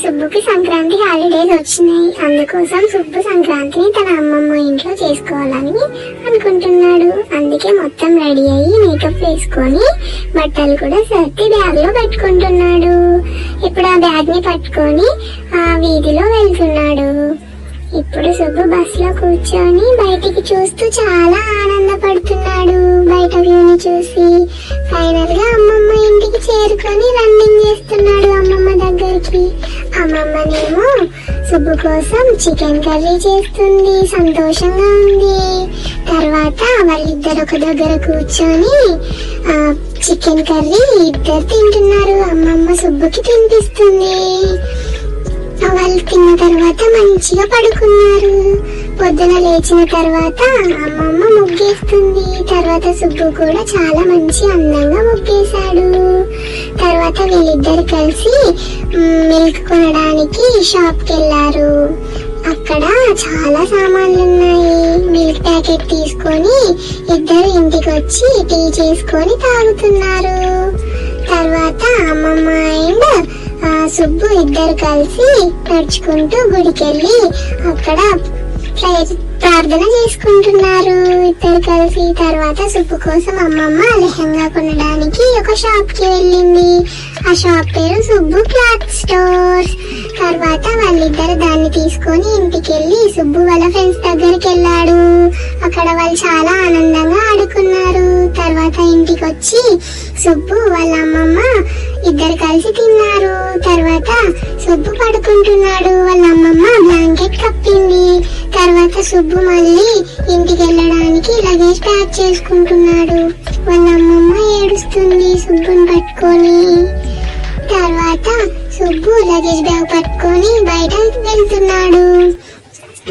సుబ్బుకి Sankranti holidays వచ్చినాయి. అందుకోసం సుబ్బు సంక్రాంతిని తన అమ్మమ్మ ఇంట్లో చేసుకోవాలని అనుకుంటున్నాడు. అందుకే మొత్తం రెడీ అయ్యి మేకప్ వేసుకొని బట్టలు కూడా సర్ది బ్యాగ్ లో పెట్టుకుంటున్నాడు. ఇప్పుడు ఆ బ్యాగ్ ని పట్టుకొని ఆ వీధిలో వెళ్తున్నాడు. ఇప్పుడు సుబ్బు బస్ లో కూర్చొని బయటికి చూస్తూ చాలా ఆనందపడుతున్నాడు. బయట వ్యూని చూసి ఫైనల్ గా అమ్మమ్మ ఇంటికి చేరుకొని రన్నింగ్ చేస్తున్నాడు అమ్మమ్మ దగ్గరికి. అమ్మమ్మనేమో సుబ్బు కోసం చికెన్ కర్రీ చేస్తుంది. సంతోషంగా ఉంది. తర్వాత వాళ్ళిద్దరు ఒక దగ్గర కూర్చొని చికెన్ కర్రీ ఇద్దరు తింటున్నారు. అమ్మమ్మ సుబ్బుకి తినిపిస్తుంది. వాళ్ళు తిన్న తర్వాత మంచిగా పడుకున్నారు. పొద్దున లేచిన తర్వాత అమ్మమ్మ ముగ్గేస్తుంది. తర్వాత సుబ్బు కూడా చాలా మంచి అందంగా ముగ్గేశాడు. తర్వాత వీళ్ళిద్దరు కలిసి మిల్క్ కొనడానికి షాప్ కి వెళ్ళారు. అక్కడ చాలా సామాన్లు ఉన్నాయి. మిల్క్ ప్యాకెట్ తీసుకొని ఇద్దరు ఇంటికి వచ్చి టీ చేసుకొని తాగుతున్నారు. తర్వాత అమ్మమ్మ అండ్ సుబ్బు ఇద్దరు కలిసి నడుచుకుంటూ గుడికెళ్ళి అక్కడ ప్రార్థన చేసుకుంటున్నారు ఇద్దరు కలిసి. తర్వాత సుబ్బు కోసం అమ్మమ్మ లెహంగా కొనడానికి ఒక షాప్ కి వెళ్ళింది. ఆ షాప్ పేరు సుబ్బు క్లాత్ స్టోర్స్. తర్వాత వాళ్ళిద్దరు దాన్ని తీసుకొని ఇంటికి వెళ్ళి సుబ్బు వాళ్ళ ఫ్రెండ్స్ దగ్గరికి వెళ్ళాడు. అక్కడ వాళ్ళు చాలా ఆనందంగా ఆడుకున్నారు. తర్వాత ఇంటికి వచ్చి సుబ్బు వాళ్ళ అమ్మమ్మ ఇద్దరు కలిసి తిన్నారు. తర్వాత సుబ్బు పడుకుంటున్నాడు. వాళ్ళ అమ్మమ్మ బ్లాంకెట్ కప్పింది. తర్వాత సుబ్బు మళ్ళీ ఇంటికి వెళ్ళడానికి లగేజ్ ప్యాక్ చేసుకుంటున్నాడు. వాళ్ళ అమ్మమ్మ ఏడుస్తుంది సుబ్బుని పట్టుకొని. తర్వాత సుబ్బు లగేజ్ బ్యాగ్ పట్టుకొని బయట వెళ్తున్నాడు.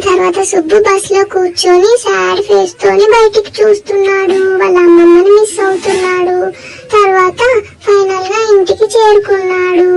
తర్వాత సుబ్బు బస్ లో కూర్చొని సాడ్ ఫేస్ తోని బయటికి చూస్తున్నాడు. వాళ్ళ అమ్మమ్మని మిస్ అవుతున్నాడు. తర్వాత ఫైనల్ గా ఇంటికి చేరుకున్నాడు.